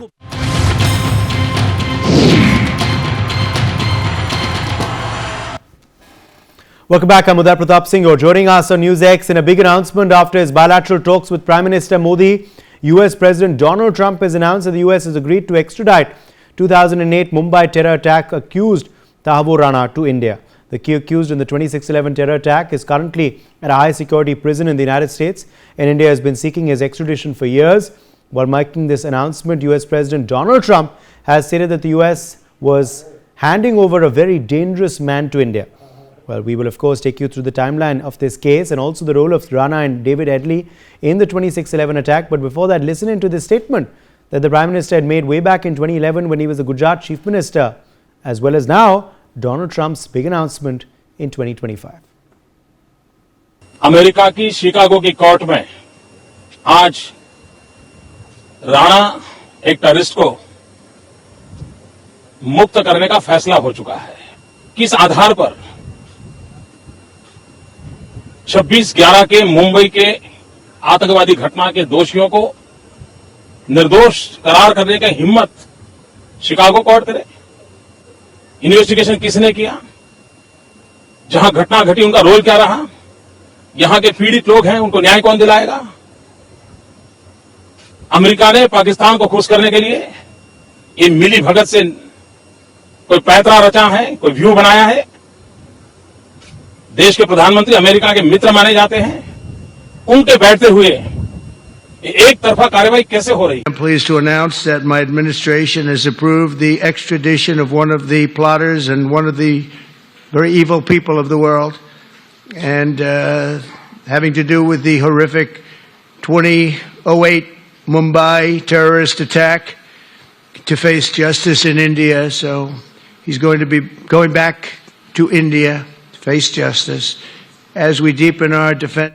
आपको Welcome back. I'm Uday Pratap Singh. You're joining us on NewsX in a big announcement after his bilateral talks with Prime Minister Modi. US President Donald Trump has announced that the US has agreed to extradite 2008 Mumbai terror attack accused Tahawwur Rana to India. The key accused in the 26/11 terror attack is currently at a high security prison in the United States, and India has been seeking his extradition for years. While making this announcement, US President Donald Trump has stated that the US was handing over a very dangerous man to India. Well, we will of course take you through the timeline of this case and also the role of Rana and David Headley in the 26/11 attack. But before that, listen into this statement that the Prime Minister had made way back in 2011 when he was the Gujarat Chief Minister, as well as now Donald Trump's big announcement in 2025. America की Chicago की court में आज राणा एक terrorist को मुक्त करने का फैसला हो चुका है। किस आधार पर 26/11 के मुंबई के आतंकवादी घटना के दोषियों को निर्दोष करार करने की हिम्मत शिकागो कोर्ट करे? इन्वेस्टिगेशन किसने किया? जहां घटना घटी उनका रोल क्या रहा? यहां के पीड़ित लोग हैं, उनको न्याय कौन दिलाएगा? अमेरिका ने पाकिस्तान को खुश करने के लिए ये मिली भगत से कोई पैतरा रचा है, कोई व्यू बनाया है? देश के प्रधानमंत्री अमेरिका के मित्र माने जाते हैं, उनके बैठते हुए एक तरफा कार्रवाई कैसे हो रही है? I'm pleased to announce that my administration has approved the extradition of one of the plotters and one of the very evil people of the world, and having to do with the horrific 2008 Mumbai terrorist attack, to face justice in India. So he's going to be going back to India to face justice as we deepen our defense.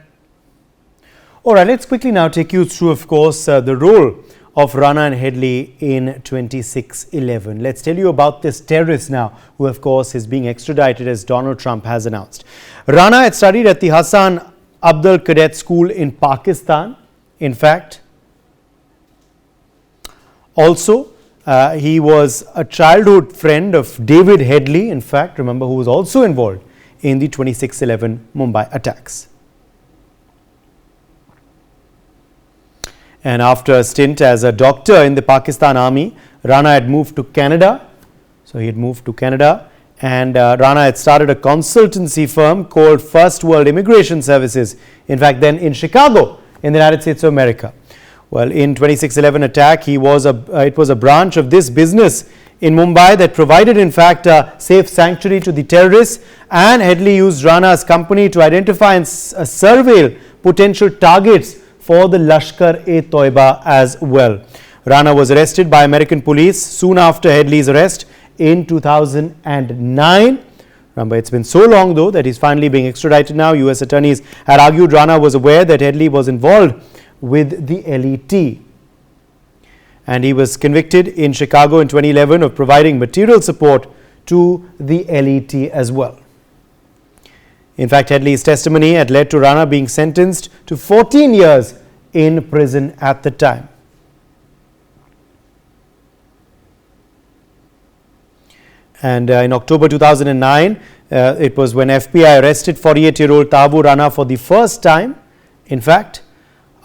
All right, let's quickly now take you through, of course, the role of Rana and Headley in 26/11. Let's tell you about this terrorist now, who, of course, is being extradited as Donald Trump has announced. Rana had studied at the Hassan Abdul Cadet School in Pakistan. In fact, also, he was a childhood friend of David Headley, in fact, remember, who was also involved in the 26/11 Mumbai attacks. And after a stint as a doctor in the Pakistan Army, Rana had moved to Canada. So he had moved to Canada, and Rana had started a consultancy firm called First World Immigration Services, in fact then in Chicago in the United States of America. Well, in 26/11 attack, it was a branch of this business in Mumbai that provided, in fact, a safe sanctuary to the terrorists, and Headley used Rana's company to identify and surveil potential targets for the Lashkar-e-Toiba as well. Rana was arrested by American police soon after Headley's arrest in 2009. Remember, it's been so long though that he's finally being extradited now. US attorneys had argued Rana was aware that Headley was involved with the LET, and he was convicted in Chicago in 2011 of providing material support to the LET as well. In fact, Headley's testimony had led to Rana being sentenced to 14 years in prison at the time. And in October 2009, it was when FBI arrested 48-year-old Tahawwur Rana for the first time. In fact,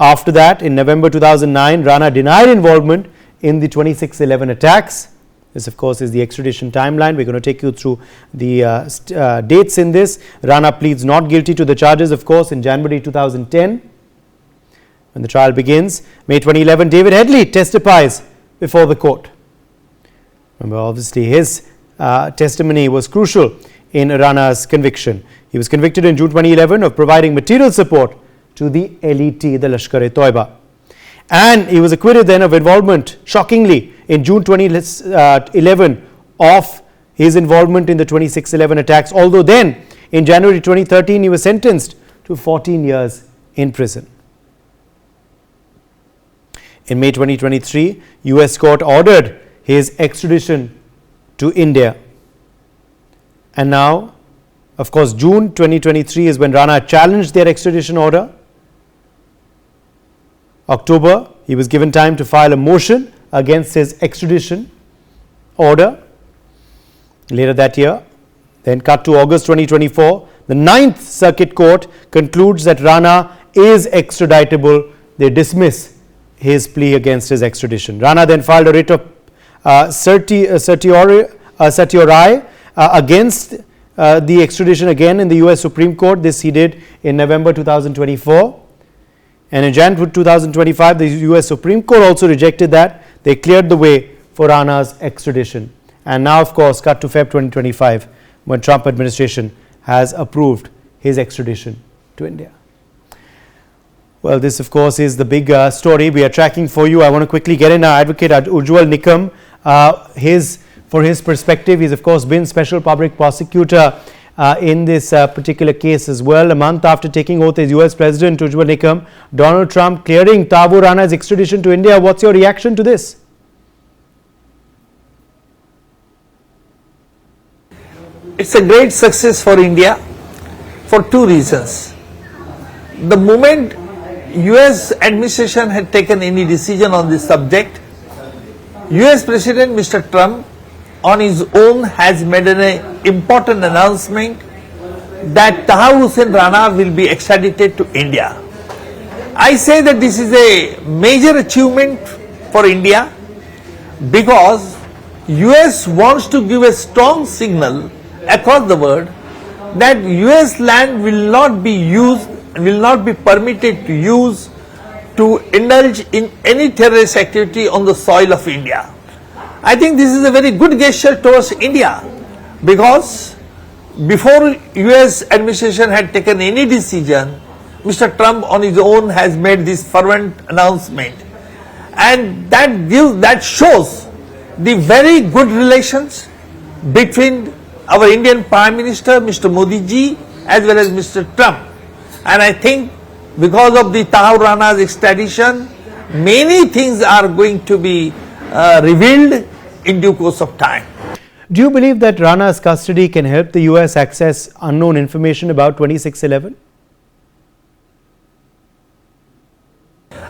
after that, in November 2009, Rana denied involvement in the 26/11 attacks. This, of course, is the extradition timeline. We're going to take you through the dates in this. Rana pleads not guilty to the charges, of course, in January 2010 when the trial begins. May 2011, David Headley testifies before the court. Remember, obviously, his testimony was crucial in Rana's conviction. He was convicted in June 2011 of providing material support to the LET, the Lashkar-e-Toiba. And he was acquitted then of involvement, shockingly, in June 2011 of his involvement in the 26/11 attacks, although then in January 2013 he was sentenced to 14 years in prison. In May 2023, US court ordered his extradition to India. And now, of course, June 2023 is when Rana challenged their extradition order. October, he was given time to file a motion against his extradition order later that year. Then cut to August 2024, the 9th Circuit Court concludes that Rana is extraditable. They dismiss his plea against his extradition. Rana then filed a writ of certiorari against the extradition again in the US Supreme Court. This he did in November 2024. And in January 2025, the US Supreme Court also rejected that. They cleared the way for Rana's extradition. And now, of course, cut to Feb 2025, when Trump administration has approved his extradition to India. Well, this, of course, is the big story we are tracking for you. I want to quickly get in our advocate, Ujjwal Nikam. For his perspective, he's, of course, been special public prosecutor in this particular case as well. A month after taking oath as US President, Ujjwal Nikam, Donald Trump clearing Tahawwur Rana's extradition to India. What's your reaction to this? It's a great success for India for two reasons. The moment US administration had taken any decision on this subject, US President Mr. Trump on his own has made an important announcement that Tahawwur Rana will be extradited to India. I say that this is a major achievement for India because US wants to give a strong signal across the world that US land will not be used, will not be permitted to use to indulge in any terrorist activity on the soil of India. I think this is a very good gesture towards India because before US administration had taken any decision, Mr. Trump on his own has made this fervent announcement, and that shows the very good relations between our Indian Prime Minister Mr. Modi ji as well as Mr. Trump. And I think because of the Tahawwur Rana's extradition, many things are going to be revealed in due course of time. Do you believe that Rana's custody can help the US access unknown information about 2611?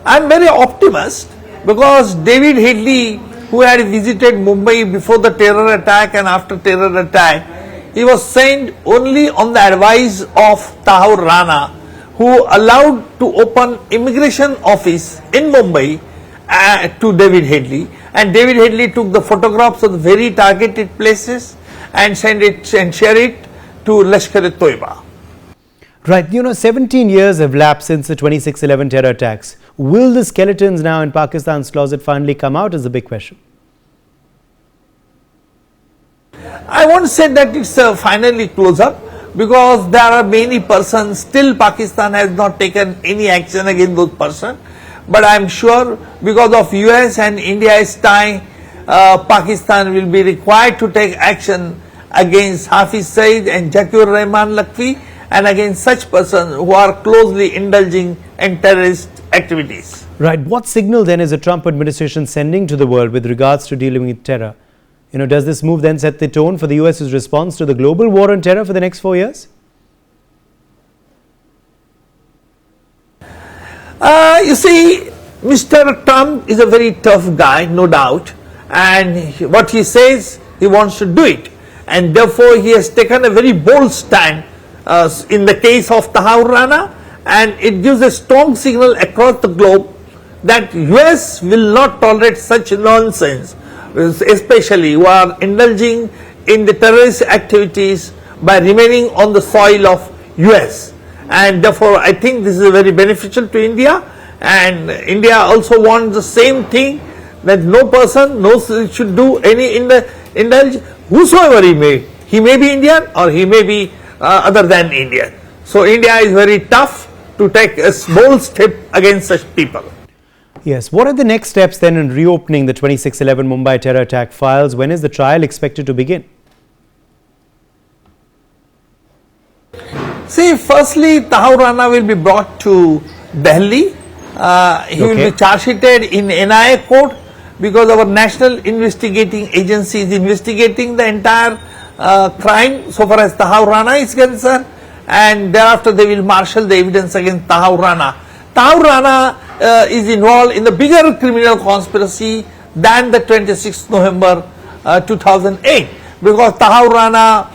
I am very optimist because David Headley, who had visited Mumbai before the terror attack and after terror attack, he was sent only on the advice of Tahawwur Rana, who allowed to open immigration office in Mumbai to David Headley, and David Headley took the photographs of the very targeted places and sent it and share it to Lashkar-e-Toiba. Right, 17 years have lapsed since the 2611 terror attacks. Will the skeletons now in Pakistan's closet finally come out is the big question. I won't say that it's finally close up because there are many persons, still Pakistan has not taken any action against those persons. But I am sure because of US and India's tie, Pakistan will be required to take action against Hafiz Saeed and Zakir Rahman Lakwi and against such persons who are closely indulging in terrorist activities. Right. What signal then is the Trump administration sending to the world with regards to dealing with terror? Does this move then set the tone for the US's response to the global war on terror for the next 4 years? You see, Mr. Trump is a very tough guy, no doubt, and what he says, he wants to do it, and therefore he has taken a very bold stand in the case of Tahawwur Rana, and it gives a strong signal across the globe that US will not tolerate such nonsense, especially who are indulging in the terrorist activities by remaining on the soil of US. And therefore, I think this is very beneficial to India, and India also wants the same thing, that no person should do any indulge, whosoever he may be Indian or he may be other than Indian. So India is very tough to take a bold step against such people. Yes. What are the next steps then in reopening the 2611 Mumbai terror attack files? When is the trial expected to begin? See, firstly, Tahawwur Rana will be brought to Delhi. He will be charge sheeted in NIA court because our National Investigating Agency is investigating the entire crime so far as Tahawwur Rana is concerned, and thereafter they will marshal the evidence against Tahawwur Rana. Tahawwur Rana is involved in the bigger criminal conspiracy than the 26th November 2008, because Tahawwur Rana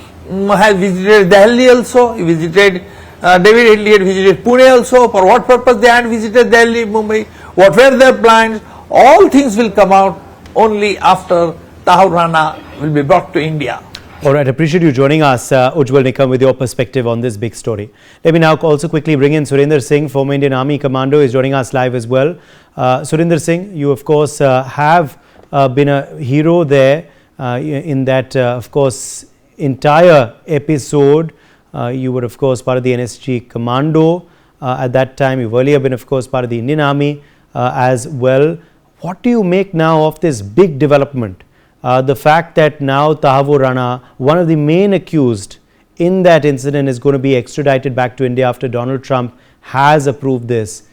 has visited Delhi also, he visited David Headley had visited Pune also. For what purpose they had visited Delhi, Mumbai, what were their plans, all things will come out only after Tahawwur Rana will be brought to India. All right, appreciate you joining us, Ujjwal Nikam, with your perspective on this big story. Let me now also quickly bring in Surinder Singh, former Indian Army Commando, is joining us live as well. Surinder Singh, you of course have been a hero there in that, of course, entire episode. You were of course part of the NSG Commando at that time. You've earlier been of course part of the Indian Army as well. What do you make now of this big development? The fact that now Tahawwur Rana, one of the main accused in that incident, is going to be extradited back to India after Donald Trump has approved this.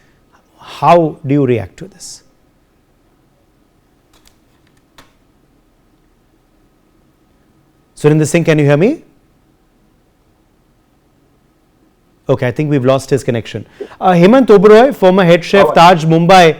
How do you react to this? Surinder Singh, can you hear me? Okay, I think we've lost his connection. Hemant Oberoi, former head chef Taj Mumbai,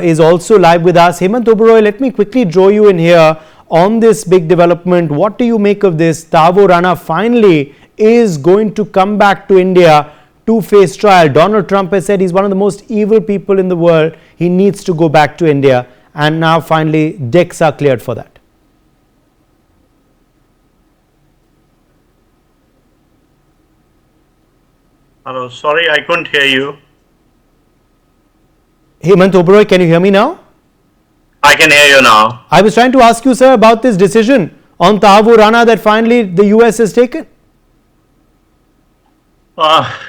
is also live with us. Hemant Oberoi, let me quickly draw you in here on this big development. What do you make of this? Tahawwur Rana finally is going to come back to India to face trial. Donald Trump has said he's one of the most evil people in the world. He needs to go back to India, and now finally decks are cleared for that. Hello, sorry, I couldn't hear you. Hemant Oberoi, can you hear me now? I can hear you now. I was trying to ask you, sir, about this decision on Tahawwur Rana that finally the US has taken.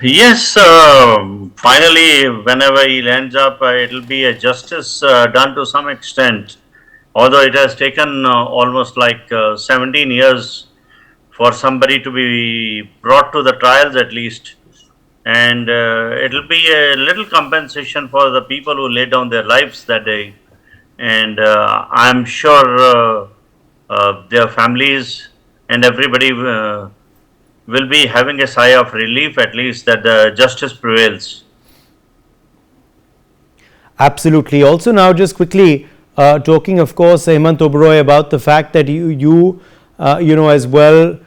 Yes, finally, whenever he lands up, it will be a justice done to some extent. Although it has taken almost like 17 years for somebody to be brought to the trials at least. And it will be a little compensation for the people who laid down their lives that day. And I'm sure their families and everybody will be having a sigh of relief, at least, that the justice prevails. Absolutely. Also now just quickly talking, of course, Hemant Oberoi, about the fact that you know, as well,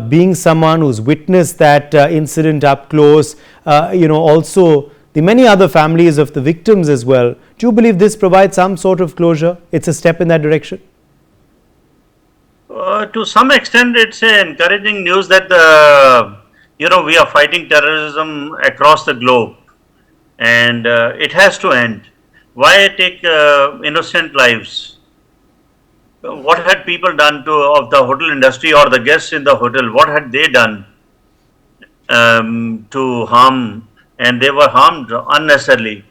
being someone who's witnessed that incident up close, also the many other families of the victims as well. Do you believe this provides some sort of closure? It's a step in that direction? To some extent, it's encouraging news that we are fighting terrorism across the globe, and it has to end. Why take innocent lives? What had people done of the hotel industry or the guests in the hotel? What had they done to harm? And they were harmed unnecessarily.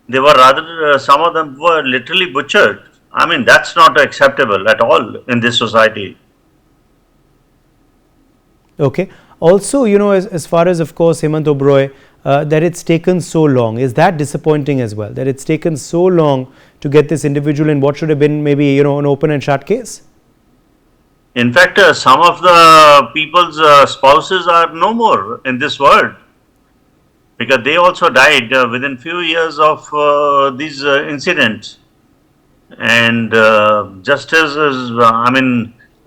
They were rather, some of them were literally butchered. I mean, that's not acceptable at all in this society. Okay. Also, as far as, of course, Hemant Oberoi, that it's taken so long, is that disappointing as well? That it's taken so long to get this individual in what should have been maybe, an open and shut case? In fact, some of the people's spouses are no more in this world, because they also died within few years of these incidents. And justice is,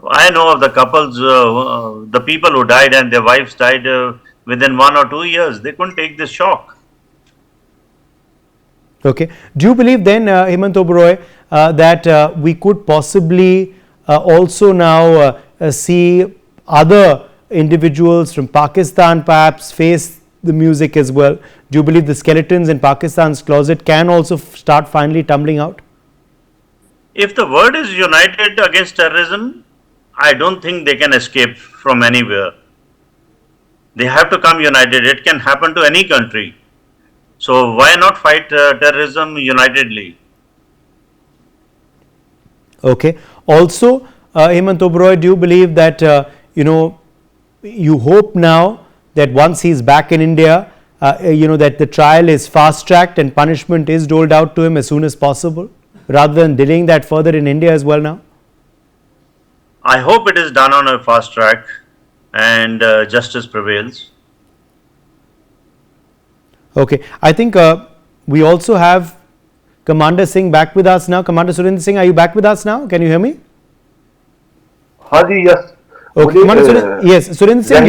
I know of the couples, the people who died and their wives died within 1 or 2 years. They couldn't take this shock. Okay. Do you believe then, Hemant Oberoi, that we could possibly also now see other individuals from Pakistan perhaps face the music as well? Do you believe the skeletons in Pakistan's closet can also start finally tumbling out? If the world is united against terrorism, I don't think they can escape from anywhere. They have to come united. It can happen to any country. So why not fight terrorism unitedly? Okay. Also, Hemant Oberoi, do you believe that, you hope now that once he's back in India, that the trial is fast-tracked and punishment is doled out to him as soon as possible, rather than delaying that further in India as well now? I hope it is done on a fast track and justice prevails. Okay. I think we also have Commander Singh back with us now. Commander Surinder Singh, are you back with us now? Can you hear me? हाँ जी, yes. Okay, Commander yes, Surinder Singh,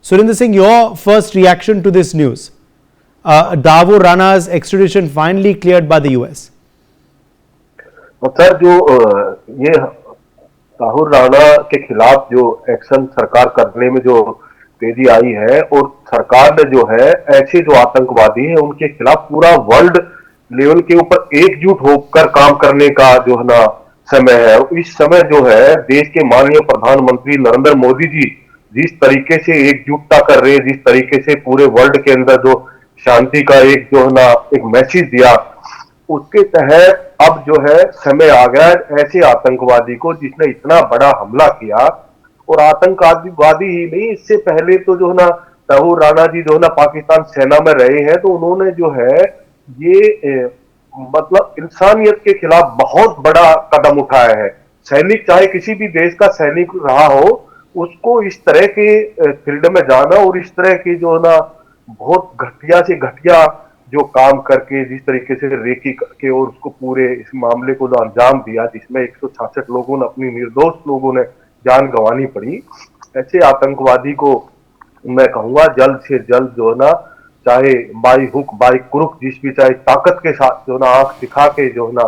Surinder Singh, your first reaction to this news. Tahawwur Rana's extradition finally cleared by the US. Sir, जो ये ताहुर राणा के खिलाफ जो action सरकार करने में जो तेजी आई है, और सरकार ने जो है ऐसे जो आतंकवादी हैं उनके खिलाफ पूरा वर्ल्ड लेवल के ऊपर एकजुट होकर काम करने का जो है ना समय है। इस समय जो है देश के माननीय प्रधानमंत्री नरेंद्र मोदी जी जिस तरीके से एकजुटता कर रहे हैं, जिस तरीके से पूरे वर्ल्ड के अंदर जो शांति का एक जो है ना एक मैसेज दिया, उसके तहत अब जो है समय आ गया ऐसे आतंकवादी को जिसने इतना बड़ा हमला किया। और आतंकवादी ही नहीं, इससे पहले तो जो है ना ताहुर राणा जी जो है ना पाकिस्तान सेना में रहे हैं, तो उन्होंने जो है ये मतलब इंसानियत के खिलाफ बहुत बड़ा कदम उठाया है। सैनिक चाहे किसी भी देश का सैनिक रहा हो, उसको इस तरह के फील्ड में जाना और इस तरह की जो है ना बहुत घटिया से घटिया जो काम करके जिस तरीके से रेकी करके और उसको पूरे इस मामले को जो अंजाम दिया, जिसमें 166 लोगों ने, अपनी निर्दोष लोगों ने जान गंवानी पड़ी, ऐसे आतंकवादी को मैं कहूंगा जल्द से जल्द जो है ना, चाहे बाई हुक बाई क्रुक, जिस भी चाहे ताकत के साथ जो है ना आंख दिखा के जो है ना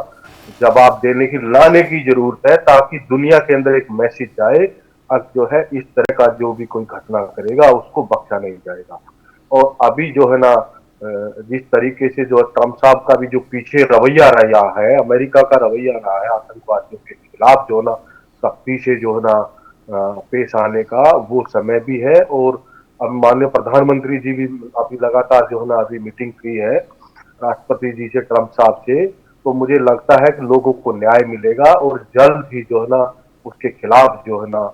जवाब देने की लाने की जरूरत है, ताकि दुनिया के अंदर एक मैसेज जाए अब जो है इस तरह का जो भी कोई घटना करेगा उसको बख्शा नहीं जाएगा। और अभी जो है ना जिस तरीके से जो ट्रम्प साहब का भी जो पीछे रवैया रहा है, अमेरिका का रवैया रहा है आतंकवादियों के खिलाफ जो है ना सख्ती से जो है ना पेश आने का, वो समय भी है। और अब माननीय प्रधानमंत्री जी भी अभी लगातार जो है ना अभी मीटिंग की है राष्ट्रपति जी से, ट्रम्प साहब से, तो मुझे लगता है कि लोगों को न्याय मिलेगा और जल्द ही जो है ना उसके खिलाफ जो है ना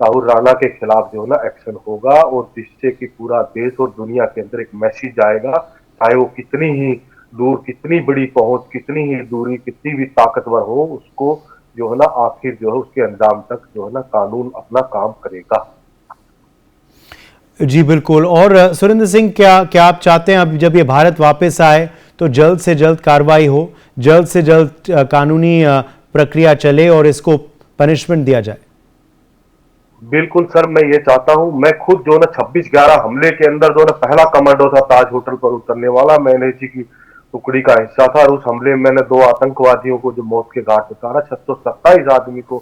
ताहुर राणा के खिलाफ जो है ना एक्शन होगा, और जिससे कि पूरा देश और दुनिया के अंदर एक मैसेज आएगा, चाहे वो कितनी ही दूर, कितनी बड़ी पहुंच, कितनी ही दूरी, कितनी भी ताकतवर हो, उसको जो है ना आखिर जो है उसके अंजाम तक जो है ना कानून अपना काम करेगा। जी बिल्कुल। और सुरेंद्र सिंह, क्या आप चाहते हैं अब जब ये भारत वापस आए तो जल्द से जल्द कार्रवाई हो, जल्द से जल्द कानूनी प्रक्रिया चले और इसको पनिशमेंट दिया जाए? बिल्कुल सर, मैं ये चाहता हूं। मैं खुद जो ना 26/11 हमले के अंदर जो ना पहला कमांडो था ताज होटल पर उतरने वाला, मैंने जी की टुकड़ी का हिस्सा था, और उस हमले में मैंने 2 आतंकवादियों को जो मौत के घाट उतारा, 627 आदमी को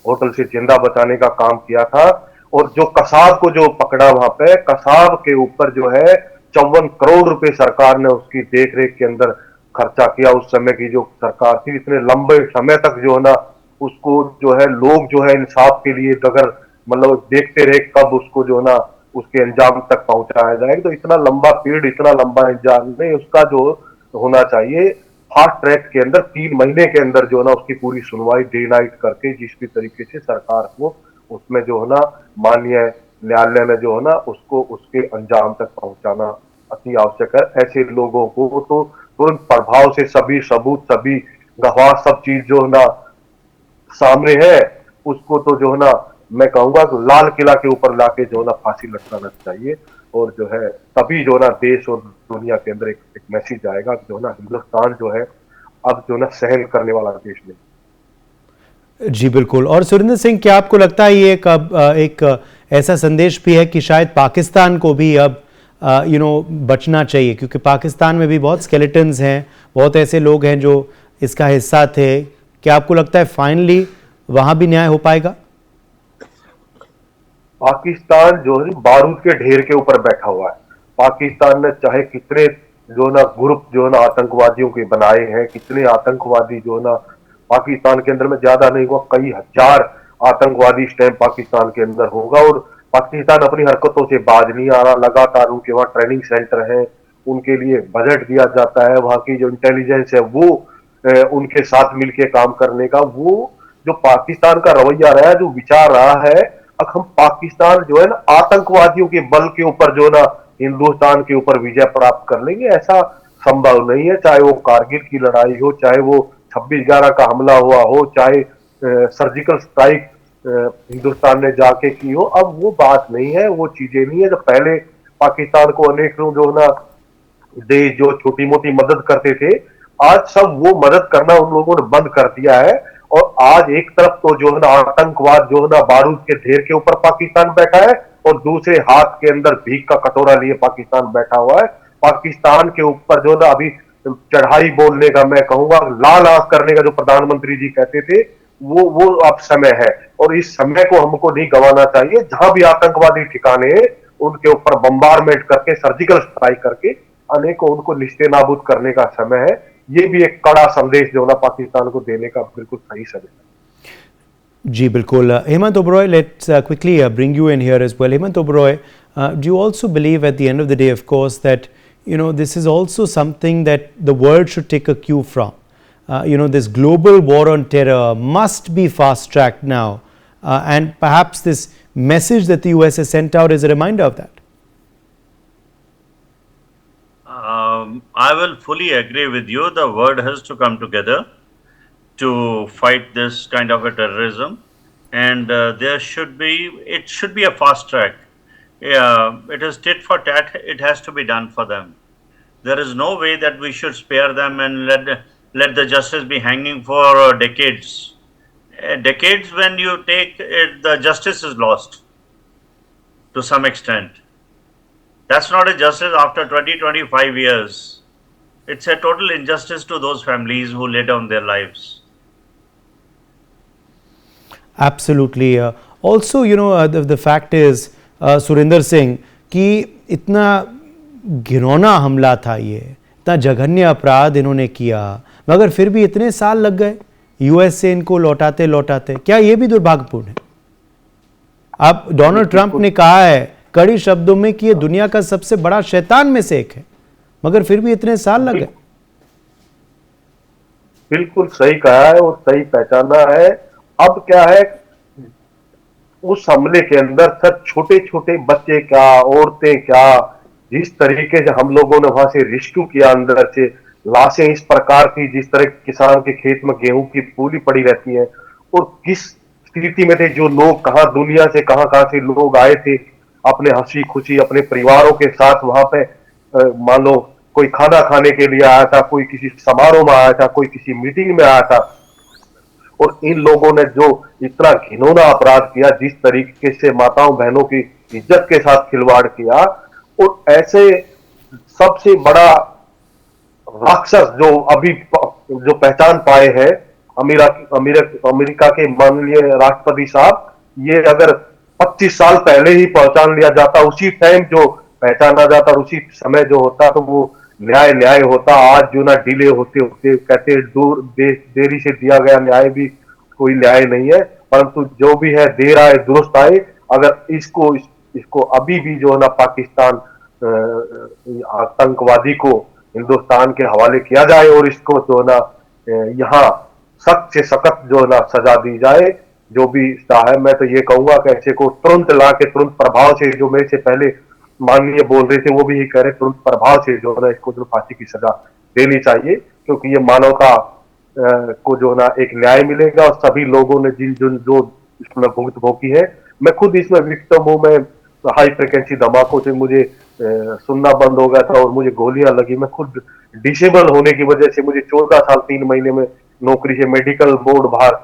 होटल से जिंदा बचाने का काम किया था। और जो कसाब को जो पकड़ा वहां पे, कसाब के ऊपर जो है 54 करोड़ रुपए सरकार ने उसकी देखरेख के अंदर खर्चा किया। उस समय की जो सरकार थी, इतने लंबे समय तक जो है ना उसको जो है लोग जो है इंसाफ के लिए अगर मतलब देखते रहे कब उसको जो है ना उसके अंजाम तक पहुंचाया जाएगा। तो इतना लंबा पीरियड, इतना लंबा इंतजार नहीं, उसका जो होना चाहिए फास्ट ट्रैक के अंदर 3 महीने के अंदर जो है ना उसकी पूरी सुनवाई डे नाइट करके, जिस भी तरीके से सरकार को उसमें जो है ना माननीय न्यायालय में जो है ना उसको उसके अंजाम तक पहुंचाना अति आवश्यक है। ऐसे लोगों को तो तुरंत प्रभाव से सभी सबूत, सभी गवाह, सब चीज जो है ना सामने है, उसको तो जो है ना मैं कहूंगा कि लाल किला के ऊपर लाके जो है ना फांसी लटकाना चाहिए। और जो है तभी जो है ना देश और दुनिया के अंदर एक मैसेज आएगा कि जो है ना हिंदुस्तान जो है अब जो है ना सहन करने वाला देश नहीं। जी बिल्कुल। और सुरेंद्र सिंह, क्या आपको लगता है ये एक ऐसा संदेश भी है कि शायद पाकिस्तान को भी अब बचना चाहिए, क्योंकि पाकिस्तान में भी बहुत स्केलेटन्स हैं, बहुत ऐसे लोग हैं जो इसका हिस्सा थे। क्या आपको लगता है फाइनली वहां भी न्याय हो पाएगा? पाकिस्तान जो है बारूद के ढेर के ऊपर बैठा हुआ है। पाकिस्तान ने चाहे कितने जो ना ग्रुप जो है ना आतंकवादियों के बनाए हैं, कितने आतंकवादी जो है ना पाकिस्तान के अंदर में ज्यादा नहीं हुआ, कई हजार आतंकवादी इस टाइम पाकिस्तान के अंदर होगा। और पाकिस्तान अपनी हरकतों से बाज नहीं आ रहा। लगातार उनके वहाँ ट्रेनिंग सेंटर है, उनके लिए बजट दिया जाता है, वहाँ की जो इंटेलिजेंस है वो उनके साथ मिलके काम करने का, वो जो पाकिस्तान का रवैया रहा है, जो विचार रहा है, अब हम पाकिस्तान जो है ना आतंकवादियों के बल के ऊपर जो ना हिंदुस्तान के ऊपर विजय प्राप्त कर लेंगे, ऐसा संभव नहीं है। चाहे वो कारगिल की लड़ाई हो, चाहे वो 26/11 का हमला हुआ हो, चाहे सर्जिकल स्ट्राइक हिंदुस्तान ने जाके की हो, अब वो बात नहीं है, वो चीजें नहीं है। जब पहले पाकिस्तान को अनेक जो ना देश जो छोटी मोटी मदद करते थे, आज सब वो मदद करना उन लोगों ने बंद कर दिया है। और आज एक तरफ तो जो है ना आतंकवाद जो है ना बारूद के ढेर के ऊपर पाकिस्तान बैठा है, और दूसरे हाथ के अंदर भीख का कटोरा लिए पाकिस्तान बैठा हुआ है। पाकिस्तान के ऊपर जो है ना अभी चढ़ाई बोलने का, मैं कहूंगा लाल आंख करने का जो प्रधानमंत्री जी कहते थे, वो अब समय है। और इस समय को हमको नहीं गंवाना चाहिए। जहां भी आतंकवादी ठिकाने हैं उनके ऊपर बम्बारमेंट करके, सर्जिकल स्ट्राइक करके अनेकों उनको निस्ते नाबूद करने का समय है। ये भी एक कड़ा संदेश जो ना पाकिस्तान को देने का बिल्कुल सही समय है। जी बिल्कुल। Hemant Oberoi, let's quickly bring you in here as well. Hemant Oberoi, do you also believe at the end of the day, of course, that this is also something that the world should take a cue from? This global war on terror must be fast tracked now, and perhaps this message that the US has sent out is a reminder of that. I will fully agree with you. The world has to come together to fight this kind of a terrorism, and it should be a fast track. It is tit for tat. It has to be done for them. There is no way that we should spare them and let the justice be hanging for decades. Decades, when you take it, the justice is lost to some extent. That's not a justice after 20-25 years. It's a total injustice to those families who lay down their lives. Absolutely. Also, the fact is, Surendra Singh, कि इतना घिनौना हमला था, ये इतना जघन्य अपराध इन्होंने किया, मगर फिर भी इतने साल लग गए यूएस से इनको लौटाते लौटाते। क्या ये भी दुर्भाग्यपूर्ण है? अब डोनाल्ड ट्रंप ने कहा है कड़ी शब्दों में कि ये दुनिया का सबसे बड़ा शैतान में से एक है, मगर फिर भी इतने साल लग गए। बिल्कुल सही कहा है और सही पहचाना है। अब क्या है, उस हमले के अंदर सब छोटे छोटे बच्चे क्या, औरतें क्या, जिस तरीके से हम लोगों ने वहां से रेस्क्यू किया, अंदर से लाशें इस प्रकार की, जिस तरह किसान के खेत में गेहूं की पूली पड़ी रहती है, और किस स्थिति में थे जो लोग, कहां दुनिया से कहां से लोग आए थे अपने हंसी खुशी अपने परिवारों के साथ वहां पे। मान लो कोई खाना खाने के लिए आया था, कोई किसी समारोह में आया था, कोई किसी मीटिंग में आया था, और इन लोगों ने जो इतना घिनौना अपराध किया, जिस तरीके से माताओं बहनों की इज्जत के साथ खिलवाड़ किया, और ऐसे सबसे बड़ा राक्षस जो अभी जो पहचान पाए हैं अमेरिका के माननीय राष्ट्रपति साहब, ये अगर 25 साल पहले ही पहचान लिया जाता, उसी टाइम जो पहचाना जाता, उसी समय जो होता, तो वो न्याय होता। आज जो ना डिले होते होते कहते देरी से दिया गया न्याय भी कोई न्याय नहीं है, परंतु जो भी है देर आए दुरुस्त आए। अगर इसको अभी भी जो है ना पाकिस्तान आतंकवादी को हिंदुस्तान के हवाले किया जाए, और इसको जो है ना यहाँ सख्त से सख्त जो है ना सजा दी जाए, जो भी है। मैं तो ये कहूंगा कि ऐसे को तुरंत ला के तुरंत प्रभाव से, जो मेरे से पहले माननीय बोल रहे थे वो भी यही कह रहे, तुरंत प्रभाव से जो है ना इसको जो फांसी की सजा देनी चाहिए, क्योंकि ये मानवता को जो ना एक न्याय मिलेगा। और सभी लोगों ने जो इसमें भुगत भोगी है, मैं खुद इसमें विक्टिम हूं। मैं हाई फ्रिक्वेंसी धमाकों से मुझे सुनना बंद हो गया था और मुझे गोलियां लगी। मैं खुद डिसेबल होने की वजह से मुझे 14 साल 3 महीने में नौकरी से मेडिकल बोर्ड बाहर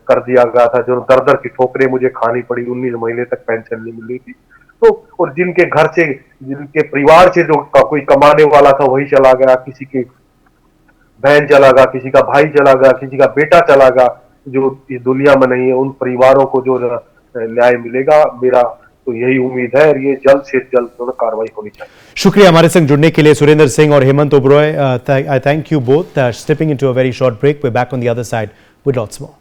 कर दिया गया था, जो दर दर की ठोकरें मुझे खानी पड़ी। 19 महीने तक पेंशन नहीं मिली थी। तो और जिनके घर से, जिनके परिवार से जो कोई कमाने वाला था वही चला गया, किसी की बहन चला गया, किसी का भाई चला गया, किसी का बेटा चला गया, जो इस दुनिया में नहीं है, उन परिवारों को जो न्याय मिलेगा, मेरा तो यही उम्मीद है। और ये जल्द से जल्द कार्रवाई होनी चाहिए। शुक्रिया हमारे संग जुड़ने के लिए सुरेंद्र सिंह और Hemant Oberoi. I thank you both. Stepping into a very short break, we are back on the other side with lots more.